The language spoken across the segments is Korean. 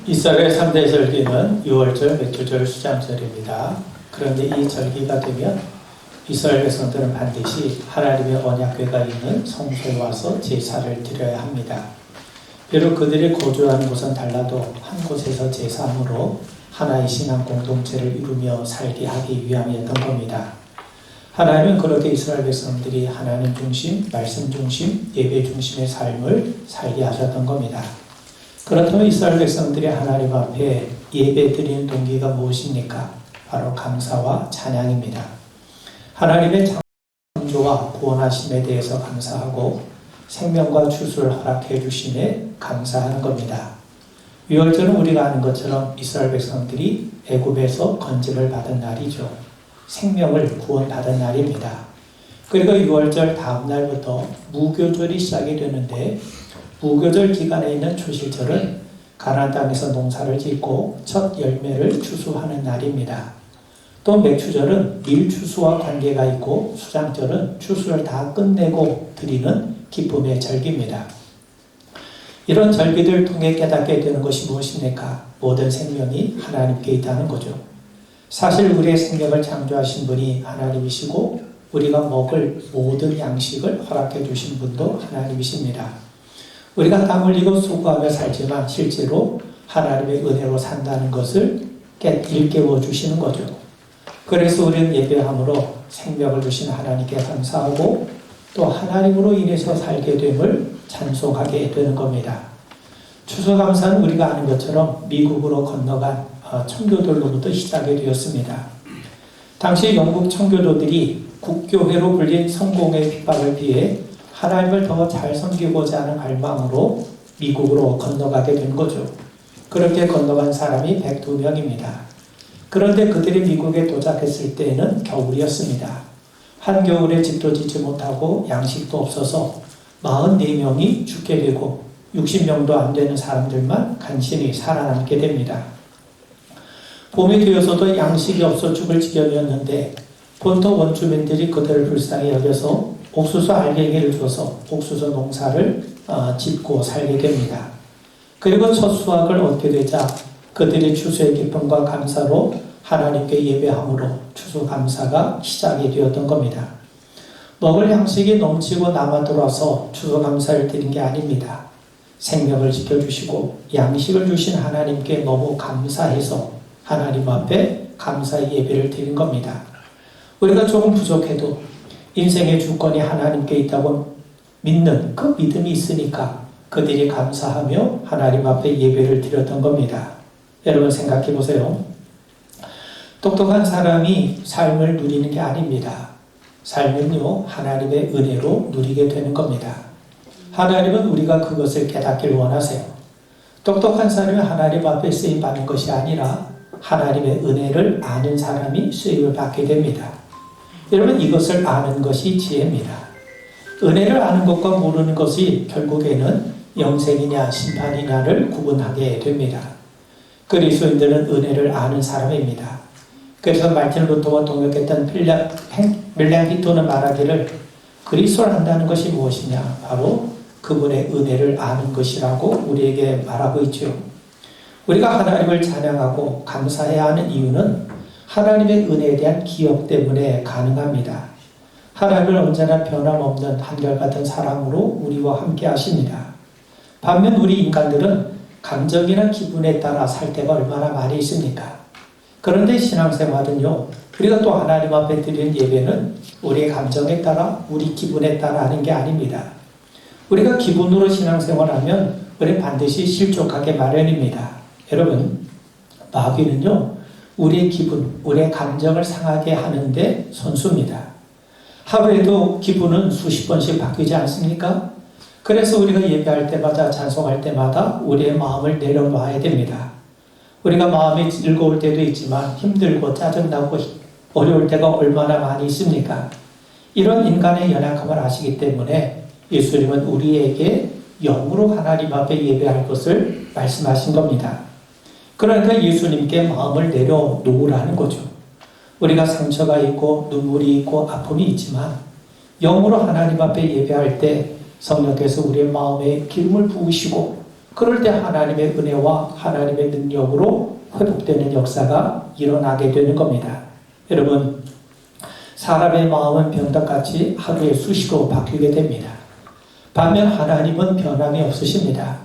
이스라엘 3대 절기는 유월절, 맥주절, 수장절입니다. 그런데 이 절기가 되면 이스라엘 백성들은 반드시 하나님의 언약궤가 있는 성소에 와서 제사를 드려야 합니다. 비록 그들이 거주하는 곳은 달라도 한 곳에서 제사함으로 하나의 신앙 공동체를 이루며 살게 하기 위함이었던 겁니다. 하나님은 그렇게 이스라엘 백성들이 하나님 중심, 말씀 중심, 예배 중심의 삶을 살게 하셨던 겁니다. 그렇다면 이스라엘 백성들이 하나님 앞에 예배 드리는 동기가 무엇입니까? 바로 감사와 찬양입니다. 하나님의 창조와 구원하심에 대해서 감사하고 생명과 주수를 허락해 주심에 감사하는 겁니다. 유월절은 우리가 아는 것처럼 이스라엘 백성들이 애굽에서 건짐을 받은 날이죠. 생명을 구원받은 날입니다. 그리고 유월절 다음 날부터 무교절이 시작이 되는데 무교절 기간에 있는 초실절은 가나안 땅에서 농사를 짓고 첫 열매를 추수하는 날입니다. 또 맥추절은 밀추수와 관계가 있고 수장절은 추수를 다 끝내고 드리는 기쁨의 절기입니다. 이런 절기들을 통해 깨닫게 되는 것이 무엇입니까? 모든 생명이 하나님께 있다는 거죠. 사실 우리의 생명을 창조하신 분이 하나님이시고 우리가 먹을 모든 양식을 허락해 주신 분도 하나님이십니다. 우리가 땀 흘리고 수고하며 살지만 실제로 하나님의 은혜로 산다는 것을 일깨워 주시는 거죠. 그래서 우리는 예배함으로 생명을 주신 하나님께 감사하고 또 하나님으로 인해서 살게 됨을 찬송하게 되는 겁니다. 추수감사는 우리가 아는 것처럼 미국으로 건너간 청교도로부터 시작이 되었습니다. 당시 영국 청교도들이 국교회로 불린 성공의 핍박을 피해 하나님을 더 잘 섬기고자 하는 갈망으로 미국으로 건너가게 된 거죠. 그렇게 건너간 사람이 102명입니다. 그런데 그들이 미국에 도착했을 때에는 겨울이었습니다. 한겨울에 집도 짓지 못하고 양식도 없어서 44명이 죽게 되고 60명도 안 되는 사람들만 간신히 살아남게 됩니다. 봄이 되어서도 양식이 없어 죽을 지경이었는데 본토 원주민들이 그들을 불쌍히 여겨서 옥수수 알갱이를 줘서 옥수수 농사를 짓고 살게 됩니다. 그리고 첫 수확을 얻게 되자 그들이 추수의 기쁨과 감사로 하나님께 예배함으로 추수감사가 시작이 되었던 겁니다. 먹을 양식이 넘치고 남아 돌아서 추수감사를 드린 게 아닙니다. 생명을 지켜주시고 양식을 주신 하나님께 너무 감사해서 하나님 앞에 감사의 예배를 드린 겁니다. 우리가 조금 부족해도 인생의 주권이 하나님께 있다고 믿는 그 믿음이 있으니까 그들이 감사하며 하나님 앞에 예배를 드렸던 겁니다. 여러분 생각해 보세요. 똑똑한 사람이 삶을 누리는 게 아닙니다. 삶은요, 하나님의 은혜로 누리게 되는 겁니다. 하나님은 우리가 그것을 깨닫길 원하세요. 똑똑한 사람이 하나님 앞에 쓰임받는 것이 아니라 하나님의 은혜를 아는 사람이 쓰임을 받게 됩니다. 여러분 이것을 아는 것이 지혜입니다. 은혜를 아는 것과 모르는 것이 결국에는 영생이냐 심판이냐를 구분하게 됩니다. 그리스도인들은 은혜를 아는 사람입니다. 그래서 말틴 루터와 동역했던 멜량 히토는 말하기를 그리스도를 안다는 것이 무엇이냐? 바로 그분의 은혜를 아는 것이라고 우리에게 말하고 있죠. 우리가 하나님을 찬양하고 감사해야 하는 이유는 하나님의 은혜에 대한 기억 때문에 가능합니다. 하나님은 언제나 변함없는 한결같은 사랑으로 우리와 함께 하십니다. 반면 우리 인간들은 감정이나 기분에 따라 살 때가 얼마나 많이 있습니까? 그런데 신앙생활은요, 우리가 또 하나님 앞에 드리는 예배는 우리의 감정에 따라, 우리 기분에 따라 하는 게 아닙니다. 우리가 기분으로 신앙생활하면 우리는 반드시 실족하게 마련입니다. 여러분, 마귀는요, 우리의 기분, 우리의 감정을 상하게 하는데 선수입니다. 하루에도 기분은 수십 번씩 바뀌지 않습니까? 그래서 우리가 예배할 때마다, 찬송할 때마다 우리의 마음을 내려놔야 됩니다. 우리가 마음이 즐거울 때도 있지만 힘들고 짜증나고 어려울 때가 얼마나 많이 있습니까? 이런 인간의 연약함을 아시기 때문에 예수님은 우리에게 영으로 하나님 앞에 예배할 것을 말씀하신 겁니다. 그러니까 예수님께 마음을 내려놓으라는 거죠. 우리가 상처가 있고 눈물이 있고 아픔이 있지만 영으로 하나님 앞에 예배할 때 성령께서 우리의 마음에 기름을 부으시고 그럴 때 하나님의 은혜와 하나님의 능력으로 회복되는 역사가 일어나게 되는 겁니다. 여러분, 사람의 마음은 병닭같이 하루에 수시로 바뀌게 됩니다. 반면 하나님은 변함이 없으십니다.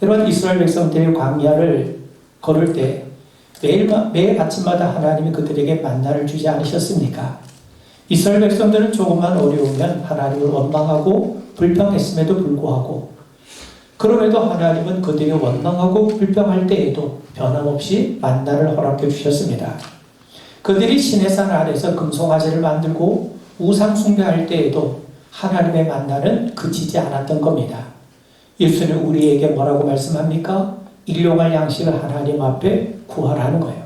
여러분, 이스라엘 백성들이 광야를 걸을 때 매일 아침마다 하나님이 그들에게 만나를 주지 않으셨습니까? 이스라엘 백성들은 조금만 어려우면 하나님을 원망하고 불평했음에도 불구하고, 그럼에도 하나님은 그들이 원망하고 불평할 때에도 변함없이 만나를 허락해 주셨습니다. 그들이 시내산 아래서 금송아지를 만들고 우상 숭배할 때에도 하나님의 만나는 그치지 않았던 겁니다. 예수는 우리에게 뭐라고 말씀합니까? 일용할 양식을 하나님 앞에 구하라는 거예요.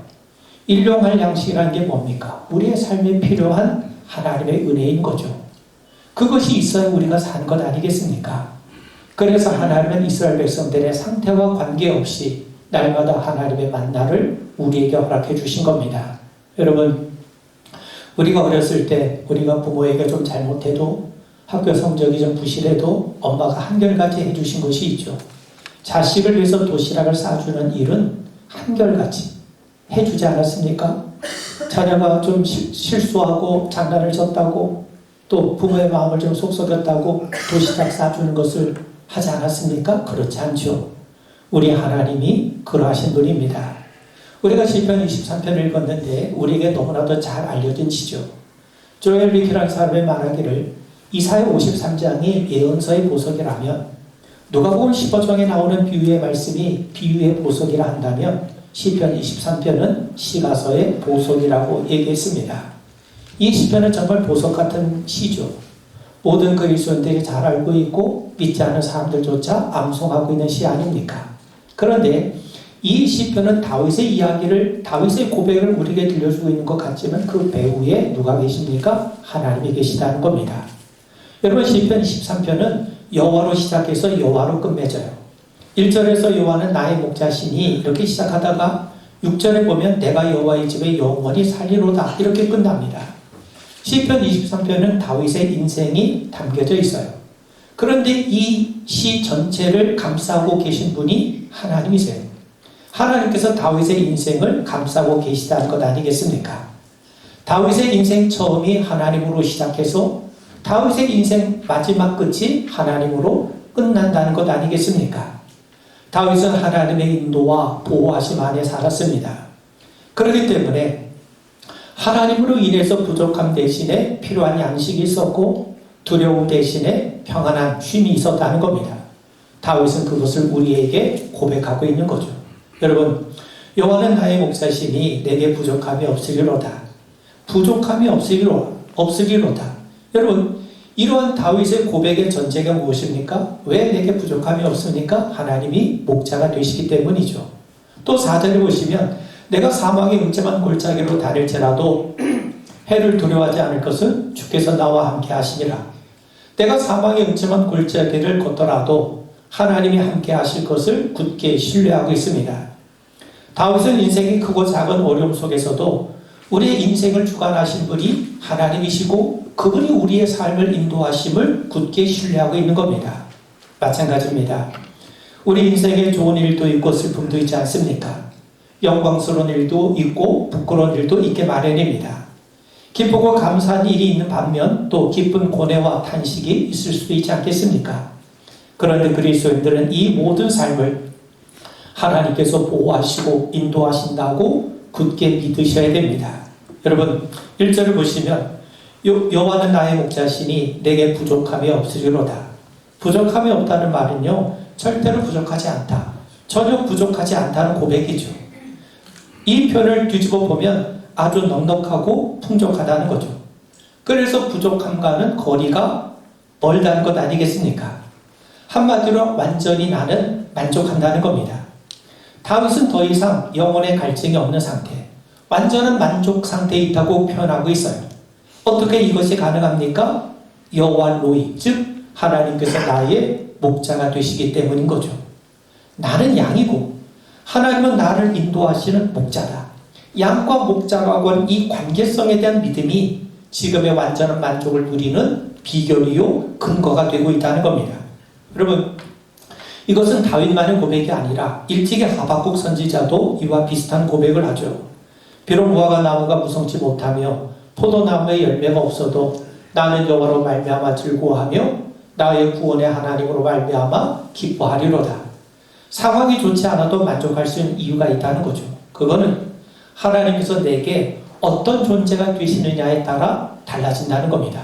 일용할 양식이라는 게 뭡니까? 우리의 삶에 필요한 하나님의 은혜인 거죠. 그것이 있어야 우리가 사는 것 아니겠습니까? 그래서 하나님은 이스라엘 백성들의 상태와 관계없이 날마다 하나님의 만나를 우리에게 허락해 주신 겁니다. 여러분, 우리가 어렸을 때 우리가 부모에게 좀 잘못해도, 학교 성적이 좀 부실해도 엄마가 한결같이 해주신 것이 있죠. 자식을 위해서 도시락을 싸주는 일은 한결같이 해주지 않았습니까? 자녀가 좀 실수하고 장난을 쳤다고, 또 부모의 마음을 좀 속썩였다고 도시락 싸주는 것을 하지 않았습니까? 그렇지 않죠. 우리 하나님이 그러하신 분입니다. 우리가 시편 23편을 읽었는데 우리에게 너무나도 잘 알려진 시죠. 조엘 리키라는 사람의 말하기를 이사야 53장이 예언서의 보석이라면, 누가복음 15장에 나오는 비유의 말씀이 비유의 보석이라 한다면 시편 23편은 시가서의 보석이라고 얘기했습니다. 이 시편은 정말 보석 같은 시죠. 모든 그리스도인들이 잘 알고 있고 믿지 않는 사람들조차 암송하고 있는 시 아닙니까? 그런데 이 시편은 다윗의 이야기를, 다윗의 고백을 우리에게 들려주고 있는 것 같지만 그 배후에 누가 계십니까? 하나님이 계시다는 겁니다. 여러분, 시편 23편은 여호와로 시작해서 여호와로 끝맺어요. 1절에서 여호와는 나의 목자시니 이렇게 시작하다가 6절에 보면 내가 여호와의 집에 영원히 살리로다 이렇게 끝납니다. 시편 23편은 다윗의 인생이 담겨져 있어요. 그런데 이 시 전체를 감싸고 계신 분이 하나님이세요. 하나님께서 다윗의 인생을 감싸고 계시다는 것 아니겠습니까? 다윗의 인생 처음이 하나님으로 시작해서 다윗의 인생 마지막 끝이 하나님으로 끝난다는 것 아니겠습니까? 다윗은 하나님의 인도와 보호하심 안에 살았습니다. 그렇기 때문에 하나님으로 인해서 부족함 대신에 필요한 양식이 있었고 두려움 대신에 평안한 쉼이 있었다는 겁니다. 다윗은 그것을 우리에게 고백하고 있는 거죠. 여러분, 여호와는 나의 목자시니 내게 부족함이 없으리로다. 부족함이 없으리로다. 여러분, 이러한 다윗의 고백의 전제가 무엇입니까? 왜 내게 부족함이 없습니까? 하나님이 목자가 되시기 때문이죠. 또 4절에 보시면 내가 사망의 음침한 골짜기로 다닐지라도 해를 두려워하지 않을 것은 주께서 나와 함께 하시니라. 내가 사망의 음침한 골짜기를 걷더라도 하나님이 함께 하실 것을 굳게 신뢰하고 있습니다. 다윗은 인생이 크고 작은 어려움 속에서도 우리의 인생을 주관하신 분이 하나님이시고 그분이 우리의 삶을 인도하심을 굳게 신뢰하고 있는 겁니다. 마찬가지입니다. 우리 인생에 좋은 일도 있고 슬픔도 있지 않습니까? 영광스러운 일도 있고 부끄러운 일도 있게 마련입니다. 기쁘고 감사한 일이 있는 반면 또 기쁜 고뇌와 탄식이 있을 수도 있지 않겠습니까? 그런데 그리스도인들은 이 모든 삶을 하나님께서 보호하시고 인도하신다고 굳게 믿으셔야 됩니다. 여러분, 1절을 보시면 여호와는 나의 목자시니 내게 부족함이 없으리로다. 부족함이 없다는 말은요, 절대로 부족하지 않다, 전혀 부족하지 않다는 고백이죠. 이 표현을 뒤집어 보면 아주 넉넉하고 풍족하다는 거죠. 그래서 부족함과는 거리가 멀다는 것 아니겠습니까? 한마디로 완전히 나는 만족한다는 겁니다. 다윗은 더 이상 영혼의 갈증이 없는 상태, 완전한 만족 상태에 있다고 표현하고 있어요. 어떻게 이것이 가능합니까? 여호와 로이, 즉 하나님께서 나의 목자가 되시기 때문인 거죠. 나는 양이고 하나님은 나를 인도하시는 목자다. 양과 목자라고 하는 이 관계성에 대한 믿음이 지금의 완전한 만족을 누리는 비결이요 근거가 되고 있다는 겁니다. 여러분, 이것은 다윗만의 고백이 아니라 일찍의 하박국 선지자도 이와 비슷한 고백을 하죠. 비록 무화과 나무가 무성치 못하며 포도나무에 열매가 없어도 나는 여호와로 말미암아 즐거워하며 나의 구원의 하나님으로 말미암아 기뻐하리로다. 상황이 좋지 않아도 만족할 수 있는 이유가 있다는 거죠. 그거는 하나님께서 내게 어떤 존재가 되시느냐에 따라 달라진다는 겁니다.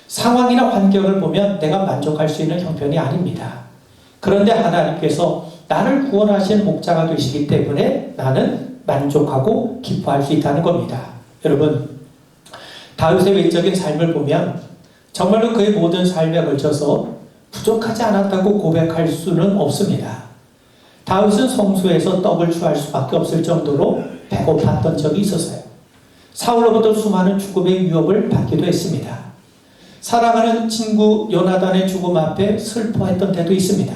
상황이나 환경을 보면 내가 만족할 수 있는 형편이 아닙니다. 그런데 하나님께서 나를 구원하신 목자가 되시기 때문에 나는 만족하고 기뻐할 수 있다는 겁니다. 여러분, 다윗의 외적인 삶을 보면 정말로 그의 모든 삶에 걸쳐서 부족하지 않았다고 고백할 수는 없습니다. 다윗은 성소에서 떡을 취할 수밖에 없을 정도로 배고팠던 적이 있었어요. 사울로부터 수많은 죽음의 위협을 받기도 했습니다. 사랑하는 친구 요나단의 죽음 앞에 슬퍼했던 때도 있습니다.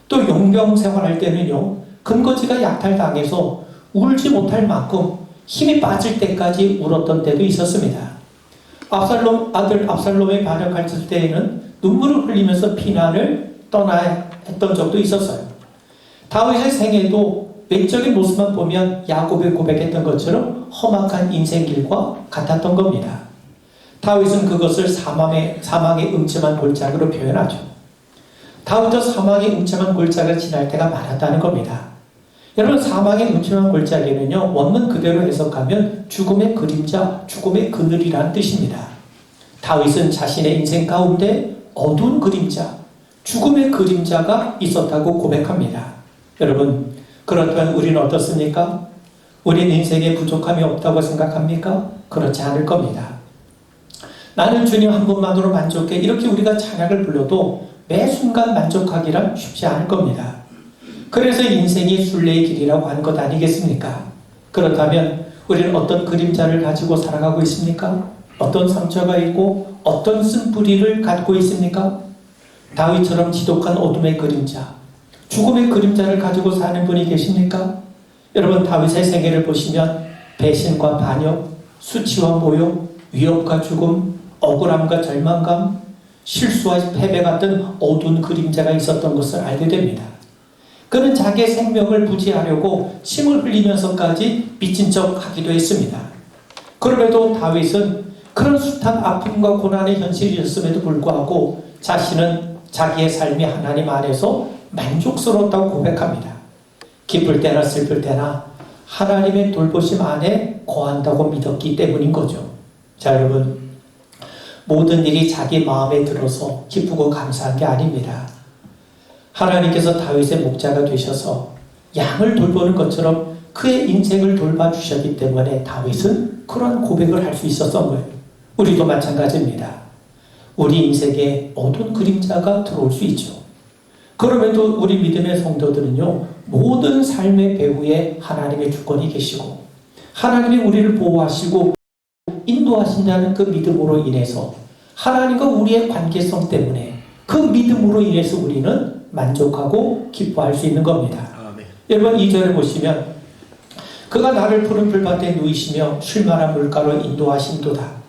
또 용병 생활할 때는요, 근거지가 약탈당해서 울지 못할 만큼 힘이 빠질 때까지 울었던 때도 있었습니다. 아들 압살롬의 반역할 때에는 눈물을 흘리면서 피난을 떠나야 했던 적도 있었어요. 다윗의 생애도 외적인 모습만 보면 야곱이 고백했던 것처럼 험악한 인생길과 같았던 겁니다. 다윗은 그것을 사망의 음침한 골짜기로 표현하죠. 다윗도 사망의 음침한 골짜기를 지날 때가 많았다는 겁니다. 여러분, 사망의 음침한 골짜기는요, 원문 그대로 해석하면 죽음의 그림자, 죽음의 그늘이라는 뜻입니다. 다윗은 자신의 인생 가운데 어두운 그림자, 죽음의 그림자가 있었다고 고백합니다. 여러분, 그렇다면 우리는 어떻습니까? 우리는 인생에 부족함이 없다고 생각합니까? 그렇지 않을 겁니다. 나는 주님 한 분만으로 만족해, 이렇게 우리가 찬양을 불러도 매 순간 만족하기란 쉽지 않을 겁니다. 그래서 인생이 순례의 길이라고 한 것 아니겠습니까? 그렇다면 우리는 어떤 그림자를 가지고 살아가고 있습니까? 어떤 상처가 있고 어떤 쓴뿌리를 갖고 있습니까? 다윗처럼 지독한 어둠의 그림자, 죽음의 그림자를 가지고 사는 분이 계십니까? 여러분, 다윗의 생애를 보시면 배신과 반역, 수치와 모욕, 위협과 죽음, 억울함과 절망감, 실수와 패배 같은 어두운 그림자가 있었던 것을 알게 됩니다. 그는 자기의 생명을 부지하려고 침을 흘리면서까지 미친 척 하기도 했습니다. 그럼에도 다윗은 그런 숱한 아픔과 고난의 현실이었음에도 불구하고 자신은 자기의 삶이 하나님 안에서 만족스러웠다고 고백합니다. 기쁠 때나 슬플 때나 하나님의 돌보심 안에 거한다고 믿었기 때문인 거죠. 자, 여러분, 모든 일이 자기 마음에 들어서 기쁘고 감사한 게 아닙니다. 하나님께서 다윗의 목자가 되셔서 양을 돌보는 것처럼 그의 인생을 돌봐주셨기 때문에 다윗은 그런 고백을 할 수 있었던 거예요. 우리도 마찬가지입니다. 우리 인생에 어두운 그림자가 들어올 수 있죠. 그럼에도 우리 믿음의 성도들은요, 모든 삶의 배후에 하나님의 주권이 계시고 하나님이 우리를 보호하시고 인도하신다는 그 믿음으로 인해서, 하나님과 우리의 관계성 때문에 그 믿음으로 인해서 우리는 만족하고 기뻐할 수 있는 겁니다. 아멘. 여러분, 2절을 보시면 그가 나를 푸른 풀밭에 누이시며 쉴만한 물가로 인도하신도다.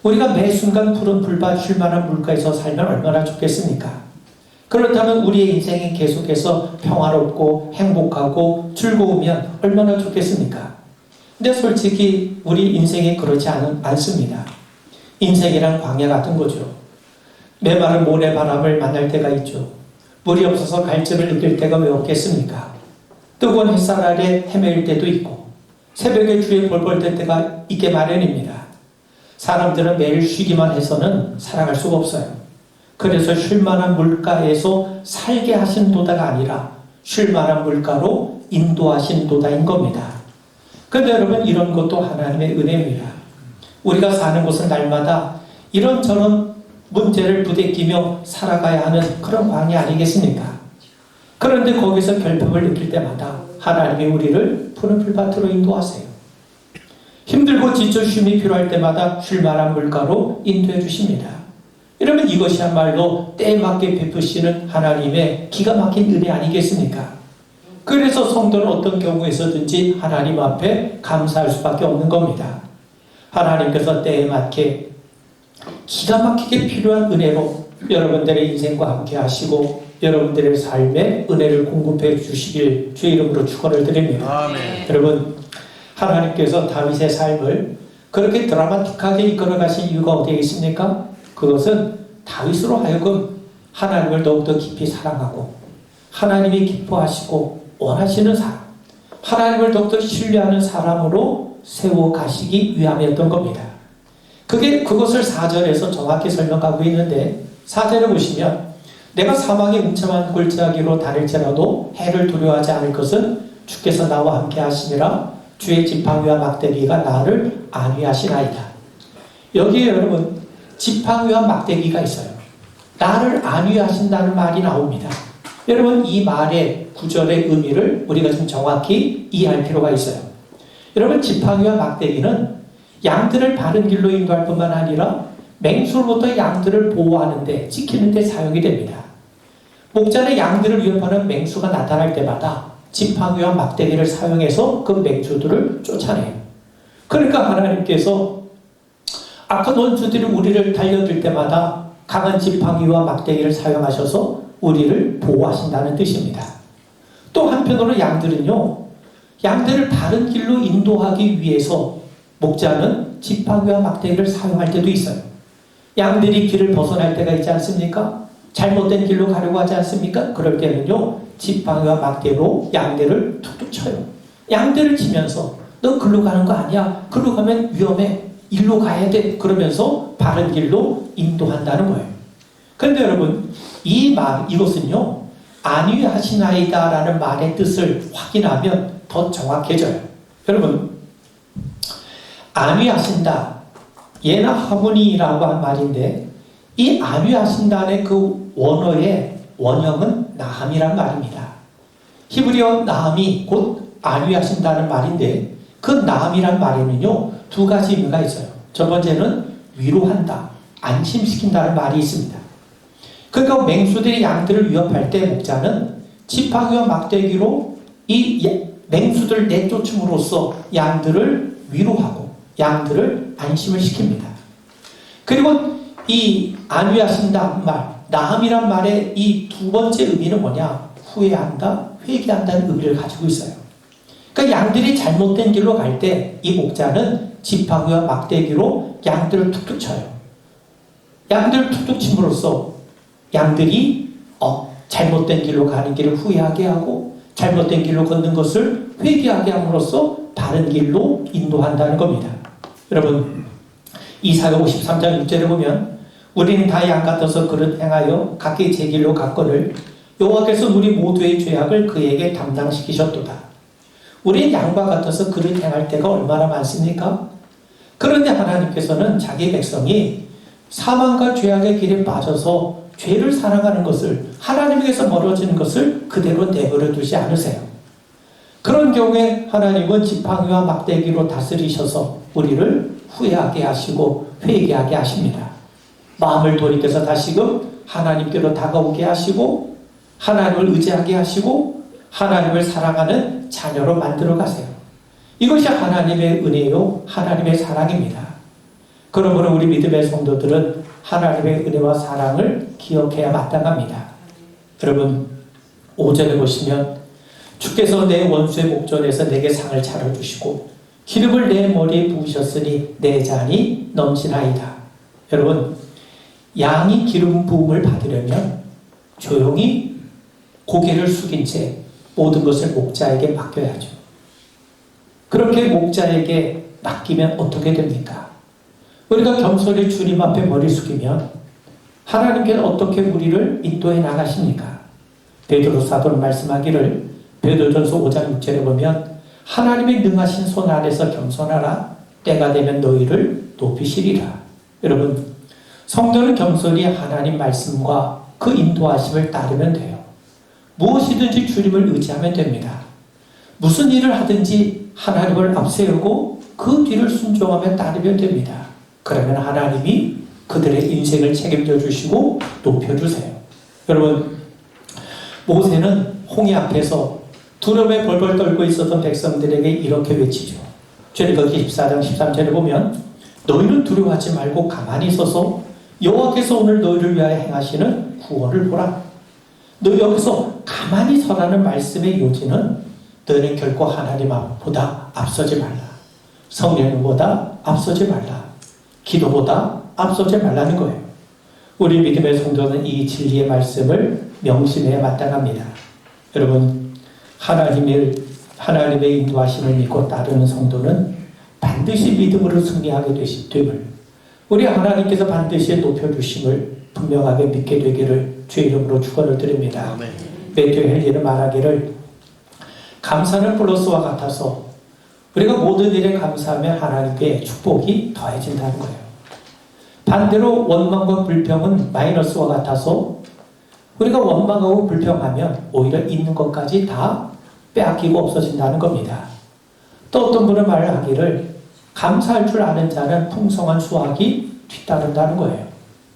우리가 매 순간 푸른 풀밭 쉴만한 물가에서 살면 얼마나 좋겠습니까? 그렇다면 우리의 인생이 계속해서 평화롭고 행복하고 즐거우면 얼마나 좋겠습니까? 근데 솔직히 우리 인생이 그렇지 않습니다. 인생이란 광야 같은 거죠. 메마른 모래바람을 만날 때가 있죠. 물이 없어서 갈증을 느낄 때가 왜 없겠습니까? 뜨거운 햇살 아래 헤매일 때도 있고 새벽에 주에 벌벌 뗄 때가 있게 마련입니다. 사람들은 매일 쉬기만 해서는 살아갈 수가 없어요. 그래서 쉴만한 물가에서 살게 하신 도다가 아니라 쉴만한 물가로 인도하신 도다인 겁니다. 그런데 여러분, 이런 것도 하나님의 은혜입니다. 우리가 사는 곳은 날마다 이런저런 문제를 부대끼며 살아가야 하는 그런 광야 아니겠습니까? 그런데 거기서 결핍을 느낄 때마다 하나님이 우리를 푸른 풀밭으로 인도하세요. 힘들고 지쳐 쉼이 필요할 때마다 쉴만한 물가로 인도해 주십니다. 이러면 이것이야말로 때에 맞게 베푸시는 하나님의 기가 막힌 은혜 아니겠습니까? 그래서 성도는 어떤 경우에서든지 하나님 앞에 감사할 수밖에 없는 겁니다. 하나님께서 때에 맞게 기가 막히게 필요한 은혜로 여러분들의 인생과 함께 하시고 여러분들의 삶에 은혜를 공급해 주시길 주의 이름으로 축원을 드립니다. 아멘. 여러분, 하나님께서 다윗의 삶을 그렇게 드라마틱하게 이끌어 가신 이유가 어디에 있습니까? 그것은 다윗으로 하여금 하나님을 더욱더 깊이 사랑하고 하나님이 기뻐하시고 원하시는 사람, 하나님을 더욱더 신뢰하는 사람으로 세워 가시기 위함이었던 겁니다. 그것을 4절에서 정확히 설명하고 있는데, 4절에 보시면 내가 사망의 음침한 골짜기로 다닐지라도 해를 두려워하지 않을 것은 주께서 나와 함께 하시니라. 주의 지팡이와 막대기가 나를 안위하시나이다. 여기에 여러분 지팡이와 막대기가 있어요. 나를 안위하신다는 말이 나옵니다. 여러분, 이 말의 구절의 의미를 우리가 좀 정확히 이해할 필요가 있어요. 여러분, 지팡이와 막대기는 양들을 바른 길로 인도할 뿐만 아니라 맹수로부터 양들을 보호하는 데, 지키는 데 사용이 됩니다. 목자는 양들을 위협하는 맹수가 나타날 때마다 지팡이와 막대기를 사용해서 그 맹수들을 쫓아내요. 그러니까 하나님께서 악한 원수들이 우리를 달려들 때마다 강한 지팡이와 막대기를 사용하셔서 우리를 보호하신다는 뜻입니다. 또 한편으로 양들은요, 양들을 바른 길로 인도하기 위해서 목자는 지팡이와 막대기를 사용할 때도 있어요. 양들이 길을 벗어날 때가 있지 않습니까? 잘못된 길로 가려고 하지 않습니까? 그럴 때는요, 지팡이와 막대기로 양들을 툭툭 쳐요. 양들을 치면서 너 글로 가는 거 아니야? 글로 가면 위험해. 일로 가야 돼. 그러면서 바른 길로 인도한다는 거예요. 그런데 여러분, 이것은요, 안위하시나이다 라는 말의 뜻을 확인하면 더 정확해져요. 여러분, 안위하신다, 예나 하모니라고 한 말인데, 이 안위하신다의 그 원어의 원형은 나함이란 말입니다. 히브리어 나함이 곧 안위하신다는 말인데, 그 나함이란 말에는요, 두 가지 의미가 있어요. 첫 번째는 위로한다, 안심시킨다는 말이 있습니다. 그러니까 맹수들이 양들을 위협할 때 목자는 지팡이와 막대기로 이 맹수들을 내쫓음으로써 양들을 위로하고 양들을 안심을 시킵니다. 그리고 이 안위하신다는 말, 나함이란 말의 이 두 번째 의미는 뭐냐? 후회한다, 회개한다는 의미를 가지고 있어요. 그러니까 양들이 잘못된 길로 갈 때 이 목자는 지팡이와 막대기로 양들을 툭툭 쳐요. 양들을 툭툭 침으로써 양들이 잘못된 길로 가는 길을 후회하게 하고 잘못된 길로 걷는 것을 회개하게 함으로써 바른 길로 인도한다는 겁니다. 여러분, 이사야 53장 6절에 보면 우리는 다 양 같아서 그릇 행하여 각기 제 길로 갔거늘 여호와께서 우리 모두의 죄악을 그에게 담당시키셨도다. 우리는 양과 같아서 그릇 행할 때가 얼마나 많습니까? 그런데 하나님께서는 자기 백성이 사망과 죄악의 길에 빠져서 죄를 사랑하는 것을, 하나님에게서 멀어지는 것을 그대로 내버려 두지 않으세요. 그런 경우에 하나님은 지팡이와 막대기로 다스리셔서 우리를 후회하게 하시고 회개하게 하십니다. 마음을 돌이켜서 다시금 하나님께로 다가오게 하시고 하나님을 의지하게 하시고 하나님을 사랑하는 자녀로 만들어 가세요. 이것이 하나님의 은혜요, 하나님의 사랑입니다. 그러므로 우리 믿음의 성도들은 하나님의 은혜와 사랑을 기억해야 마땅합니다. 여러분, 5절에 보시면 주께서 내 원수의 목전에서 내게 상을 차려주시고 기름을 내 머리에 부으셨으니 내 잔이 넘치나이다. 여러분, 양이 기름 부음을 받으려면 조용히 고개를 숙인 채 모든 것을 목자에게 맡겨야죠. 그렇게 목자에게 맡기면 어떻게 됩니까? 우리가 겸손히 주님 앞에 머리 숙이면 하나님께서 어떻게 우리를 인도해 나가십니까? 베드로 사도는 말씀하기를 베드로전서 5장 6절에 보면 하나님의 능하신 손 안에서 겸손하라. 때가 되면 너희를 높이시리라. 여러분, 성도는 겸손히 하나님 말씀과 그 인도하심을 따르면 돼요. 무엇이든지 주님을 의지하면 됩니다. 무슨 일을 하든지 하나님을 앞세우고 그 뒤를 순종하며 따르면 됩니다. 그러면 하나님이 그들의 인생을 책임져 주시고 높여주세요. 여러분, 모세는 홍해 앞에서 두려움에 벌벌 떨고 있었던 백성들에게 이렇게 외치죠. 출애굽기 14장 13절에 보면 너희는 두려워하지 말고 가만히 있어서 여호와께서 오늘 너희를 위하여 행하시는 구원을 보라. 너 여기서 가만히 서라는 말씀의 요지는 너는 결코 하나님 앞보다 앞서지 말라. 성령보다 앞서지 말라. 기도보다 앞서지 말라는 거예요. 우리 믿음의 성도는 이 진리의 말씀을 명심해야 마땅합니다. 여러분, 하나님의 인도하심을 믿고 따르는 성도는 반드시 믿음으로 승리하게 됨을 우리 하나님께서 반드시 높여주심을 분명하게 믿게 되기를 주의 이름으로 축원을 드립니다. 아멘. 매튜 헨리는 말하기를 감사는 플러스와 같아서 우리가 모든 일에 감사하면 하나님께 축복이 더해진다는 거예요. 반대로 원망과 불평은 마이너스와 같아서 우리가 원망하고 불평하면 오히려 있는 것까지 다 빼앗기고 없어진다는 겁니다. 또 어떤 분은 말하기를 감사할 줄 아는 자는 풍성한 수확이 뒤따른다는 거예요.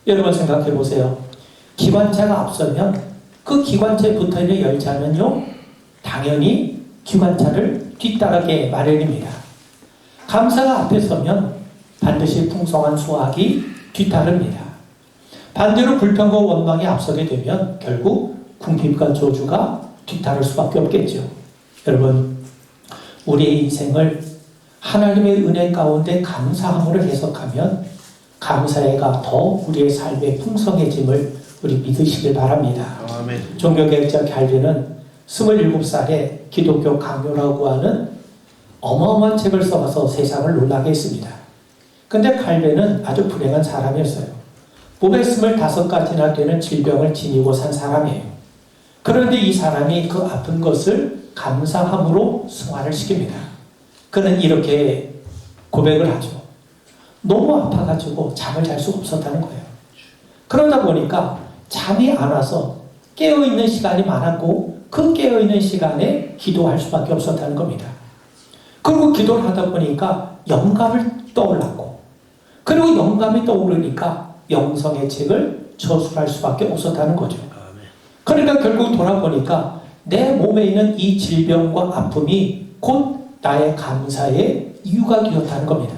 여러분 생각해 보세요. 기관차가 앞서면 그 기관차에 붙어있는 열차는요, 당연히 기관차를 뒤따르게 마련입니다. 감사가 앞에 서면 반드시 풍성한 수확이 뒤따릅니다. 반대로 불평과 원망이 앞서게 되면 결국 궁핍과 저주가 뒤따를 수밖에 없겠죠. 여러분, 우리의 인생을 하나님의 은혜 가운데 감사함으로 해석하면 감사해가 더 우리의 삶의 풍성해짐을 우리 믿으시길 바랍니다. 아멘. 종교개혁자 칼빈은 27살에 기독교 강요라고 하는 어마어마한 책을 써서 세상을 놀라게 했습니다. 근데 칼빈은 아주 불행한 사람이었어요. 몸에 25가지나 되는 질병을 지니고 산 사람이에요. 그런데 이 사람이 그 아픈 것을 감사함으로 승화를 시킵니다. 그는 이렇게 고백을 하죠. 너무 아파가지고 잠을 잘 수가 없었다는 거예요. 그러다 보니까 잠이 안 와서 깨어있는 시간이 많았고 그 깨어있는 시간에 기도할 수밖에 없었다는 겁니다. 그리고 기도를 하다 보니까 영감을 떠올랐고, 그리고 영감이 떠오르니까 영성의 책을 저술할 수밖에 없었다는 거죠. 그러니까 결국 돌아보니까 내 몸에 있는 이 질병과 아픔이 곧 나의 감사의 이유가 되었다는 겁니다.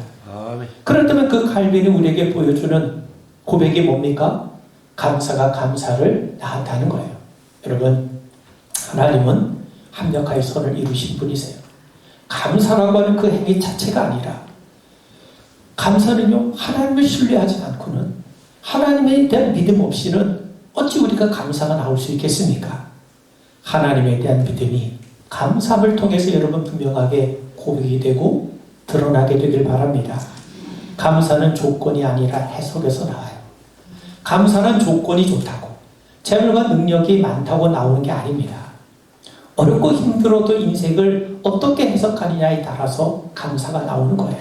그렇다면 그 칼빈이 우리에게 보여주는 고백이 뭡니까? 감사가 감사를 낳았다는 거예요. 여러분, 하나님은 합력하여 선을 이루신 분이세요. 감사라고 하는 그 행위 자체가 아니라, 감사는요, 하나님을 신뢰하지 않고는, 하나님에 대한 믿음 없이는 어찌 우리가 감사가 나올 수 있겠습니까? 하나님에 대한 믿음이 감사함을 통해서 여러분 분명하게 고백이 되고 드러나게 되길 바랍니다. 감사는 조건이 아니라 해석에서 나와요. 감사는 조건이 좋다고, 재물과 능력이 많다고 나오는 게 아닙니다. 어렵고 힘들어도 인생을 어떻게 해석하느냐에 따라서 감사가 나오는 거예요.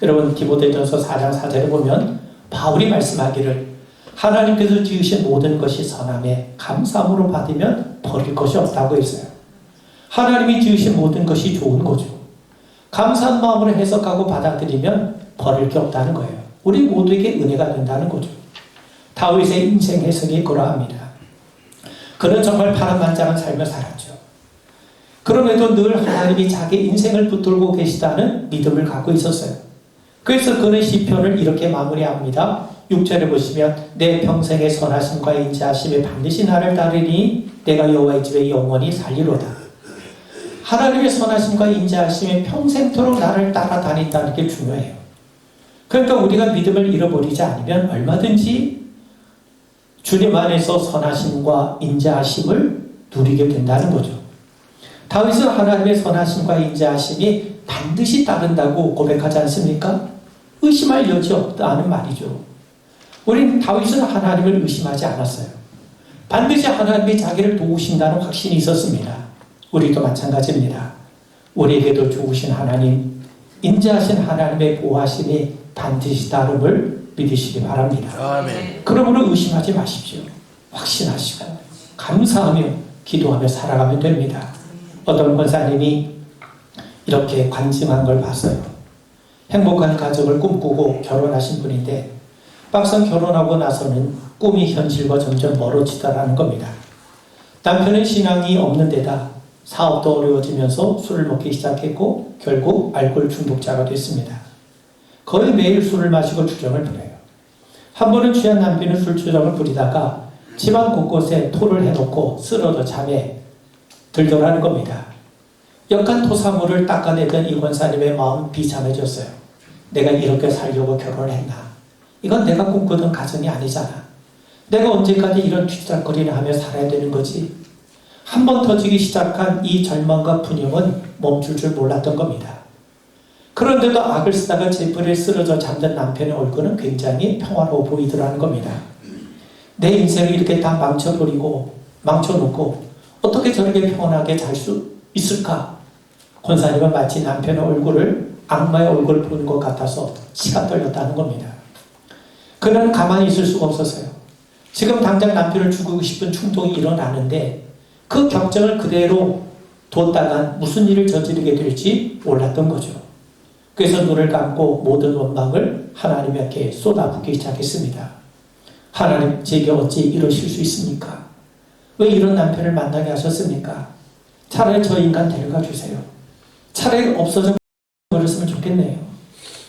여러분, 디모데전서 4장 4절에 보면 바울이 말씀하기를 하나님께서 지으신 모든 것이 선함에 감사함으로 받으면 버릴 것이 없다고 했어요. 하나님이 지으신 모든 것이 좋은 거죠. 감사한 마음으로 해석하고 받아들이면 버릴 게 없다는 거예요. 우리 모두에게 은혜가 된다는 거죠. 다윗의 인생 해석이 그러합니다. 그는 정말 파란만장한 삶을 살았죠. 그럼에도 늘 하나님이 자기 인생을 붙들고 계시다는 믿음을 갖고 있었어요. 그래서 그는 시편을 이렇게 마무리합니다. 6절에 보시면 내 평생의 선하심과 인자하심이 반드시 나를 따르니 내가 여호와의 집에 영원히 살리로다. 하나님의 선하심과 인자하심이 평생토록 나를 따라다닌다는 게 중요해요. 그러니까 우리가 믿음을 잃어버리지 않으면 얼마든지 주님 안에서 선하심과 인자하심을 누리게 된다는 거죠. 다윗은 하나님의 선하심과 인자하심이 반드시 따른다고 고백하지 않습니까? 의심할 여지 없다는 말이죠. 우린 다윗은 하나님을 의심하지 않았어요. 반드시 하나님이 자기를 도우신다는 확신이 있었습니다. 우리도 마찬가지입니다. 우리에게도 좋으신 하나님, 인자하신 하나님의 보호하심이 반드시 따름을 믿으시기 바랍니다. 아멘. 그러므로 의심하지 마십시오. 확신하시고 감사하며 기도하며 살아가면 됩니다. 어떤 권사님이 이렇게 관증한 걸 봤어요. 행복한 가족을 꿈꾸고 결혼하신 분인데 막상 결혼하고 나서는 꿈이 현실과 점점 멀어지더라는 겁니다. 남편은 신앙이 없는 데다 사업도 어려워지면서 술을 먹기 시작했고 결국 알코올 중독자가 됐습니다. 거의 매일 술을 마시고 주정을 부려요. 한 번은 취한 남편은 술주정을 부리다가 집안 곳곳에 토를 해놓고 쓰러져 잠에 들더라는 겁니다. 역한 토사물을 닦아내던 이 권사님의 마음은 비참해졌어요. 내가 이렇게 살려고 결혼을 했나? 이건 내가 꿈꾸던 가정이 아니잖아. 내가 언제까지 이런 뒤짝거리를 하며 살아야 되는 거지? 한번 터지기 시작한 이 절망과 분영은 멈출 줄 몰랐던 겁니다. 그런데도 악을 쓰다가 제풀에 쓰러져 잠든 남편의 얼굴은 굉장히 평화로워 보이더라는 겁니다. 내 인생을 이렇게 다 망쳐놓고 어떻게 저렇게 평온하게 잘 수 있을까? 권사님은 마치 남편의 얼굴을 악마의 얼굴을 보는 것 같아서 치가 떨렸다는 겁니다. 그는 가만히 있을 수가 없었어요. 지금 당장 남편을 죽이고 싶은 충동이 일어나는데 그 격정을 그대로 뒀다간 무슨 일을 저지르게 될지 몰랐던 거죠. 그래서 눈을 감고 모든 원망을 하나님께 쏟아붓기 시작했습니다. 하나님, 제게 어찌 이러실 수 있습니까? 왜 이런 남편을 만나게 하셨습니까? 차라리 저 인간 데려가 주세요. 차라리 없어져 버렸으면 좋겠네요.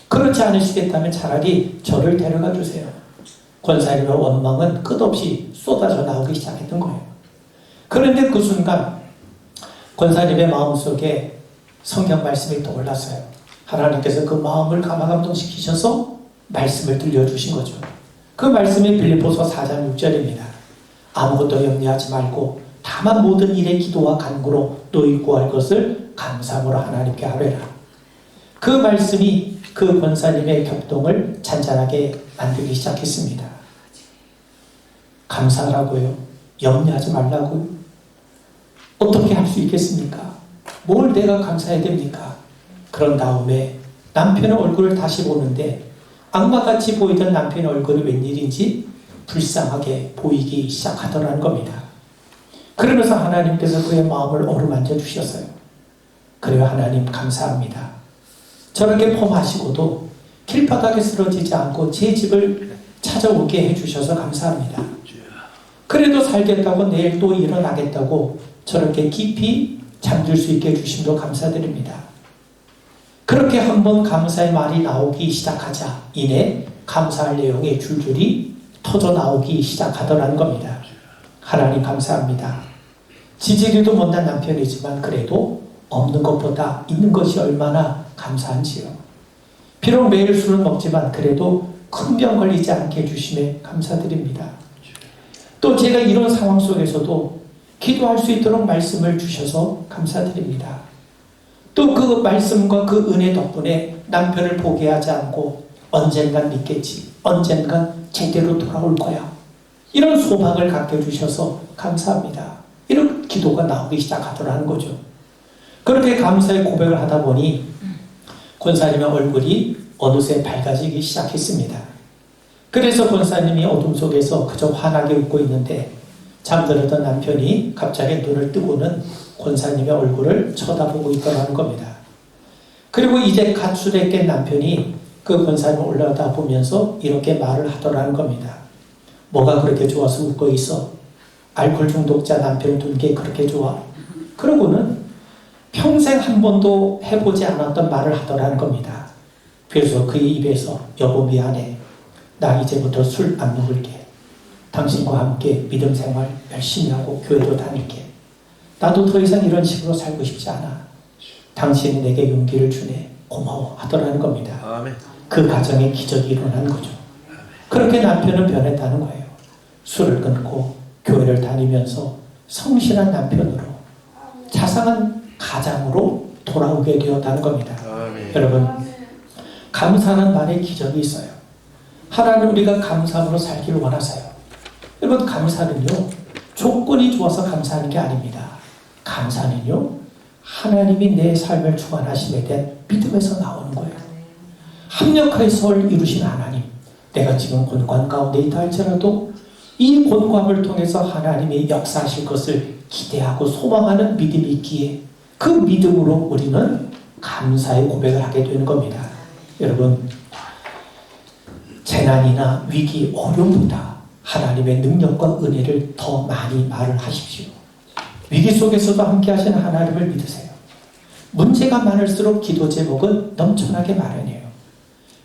그렇지 않으시겠다면 차라리 저를 데려가 주세요. 권사님의 원망은 끝없이 쏟아져 나오기 시작했던 거예요. 그런데 그 순간 권사님의 마음속에 성경 말씀이 떠올랐어요. 하나님께서 그 마음을 감화감동시키셔서 말씀을 들려주신 거죠. 그 말씀이 빌립보서 4장 6절입니다. 아무것도 염려하지 말고 다만 모든 일에 기도와 간구로 너희 구할 것을 감사함으로 하나님께 아뢰라. 그 말씀이 그 권사님의 격동을 잔잔하게 만들기 시작했습니다. 감사하라고요? 염려하지 말라고요? 어떻게 할 수 있겠습니까? 뭘 내가 감사해야 됩니까? 그런 다음에 남편의 얼굴을 다시 보는데 악마같이 보이던 남편의 얼굴이 웬일인지 불쌍하게 보이기 시작하더라는 겁니다. 그러면서 하나님께서 그의 마음을 어루만져 주셨어요. 그래요, 하나님 감사합니다. 저렇게 폼하시고도 길바닥에 쓰러지지 않고 제 집을 찾아오게 해주셔서 감사합니다. 그래도 살겠다고 내일 또 일어나겠다고 저렇게 깊이 잠들 수 있게 해주심도 감사드립니다. 그렇게 한번 감사의 말이 나오기 시작하자 이내 감사할 내용이 줄줄이 터져 나오기 시작하더라는 겁니다. 하나님 감사합니다. 지지리도 못난 남편이지만 그래도 없는 것보다 있는 것이 얼마나 감사한지요. 비록 매일 술은 먹지만 그래도 큰 병 걸리지 않게 해주심에 감사드립니다. 또 제가 이런 상황 속에서도 기도할 수 있도록 말씀을 주셔서 감사드립니다. 또 그 말씀과 그 은혜 덕분에 남편을 포기하지 않고 언젠간 믿겠지, 언젠간 제대로 돌아올 거야, 이런 소망을 갖게 해주셔서 감사합니다. 이런 기도가 나오기 시작하더라는 거죠. 그렇게 감사의 고백을 하다 보니 권사님의 얼굴이 어느새 밝아지기 시작했습니다. 그래서 권사님이 어둠 속에서 그저 환하게 웃고 있는데 잠들었던 남편이 갑자기 눈을 뜨고는 권사님의 얼굴을 쳐다보고 있더라는 겁니다. 그리고 이제 갓 술에 깬 남편이 그 권사님을 올라다 보면서 이렇게 말을 하더라는 겁니다. 뭐가 그렇게 좋아서 웃고 있어? 알코올 중독자 남편을 둔 게 그렇게 좋아? 그러고는 평생 한 번도 해보지 않았던 말을 하더라는 겁니다. 그래서 그의 입에서 여보 미안해. 나 이제부터 술 안 먹을게. 당신과 함께 믿음 생활 열심히 하고 교회도 다닐게. 나도 더 이상 이런 식으로 살고 싶지 않아. 당신이 내게 용기를 주네. 고마워 하더라는 겁니다. 아멘. 그 가정에 기적이 일어난 거죠. 그렇게 남편은 변했다는 거예요. 술을 끊고 교회를 다니면서 성실한 남편으로 자상한 가장으로 돌아오게 되었다는 겁니다. 아멘. 여러분, 감사하는 말에 기적이 있어요. 하나님 우리가 감사함으로 살기를 원하세요. 여러분, 감사는요 조건이 좋아서 감사하는 게 아닙니다. 감사는요 하나님이 내 삶을 주관하심에 대한 믿음에서 나오는 거예요. 합력하여서 이루신 하나님, 내가 지금 곤고한 가운데 있다 할지라도 이 곤고함을 통해서 하나님이 역사하실 것을 기대하고 소망하는 믿음이 있기에 그 믿음으로 우리는 감사의 고백을 하게 되는 겁니다. 여러분, 재난이나 위기, 어려움보다 하나님의 능력과 은혜를 더 많이 말을 하십시오. 위기 속에서도 함께 하시는 하나님을 믿으세요. 문제가 많을수록 기도 제목은 넘쳐나게 마련해요.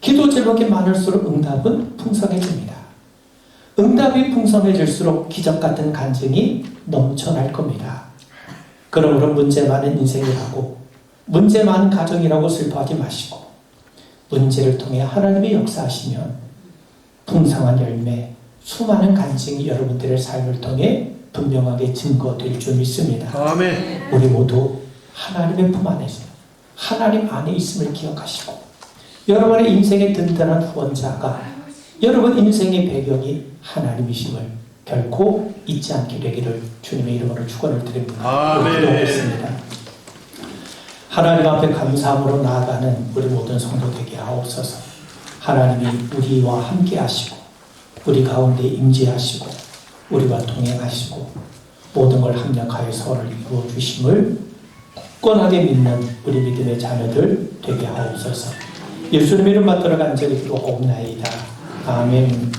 기도 제목이 많을수록 응답은 풍성해집니다. 응답이 풍성해질수록 기적 같은 간증이 넘쳐날 겁니다. 그러므로 문제 많은 인생이라고, 문제 많은 가정이라고 슬퍼하지 마시고, 문제를 통해 하나님의 역사하시면 풍성한 열매, 수많은 간증이 여러분들의 삶을 통해 분명하게 증거될 줄 믿습니다. 아멘. 우리 모두 하나님의 품 안에서, 하나님 안에 있음을 기억하시고, 여러분의 인생의 든든한 후원자가, 여러분 인생의 배경이 하나님이심을 결코 잊지 않게 되기를 주님의 이름으로 축원을 드립니다. 기도하겠습니다. 하나님 앞에 감사함으로 나아가는 우리 모든 성도 되게 하옵소서. 하나님이 우리와 함께 하시고, 우리 가운데 임재하시고, 우리와 동행하시고, 모든 걸 합력하여 서로를 이루어 주심을 굳건하게 믿는 우리 믿음의 자녀들 되게 하옵소서. 예수님의 이름 받들어 간절히 기도하옵나이다. 아멘.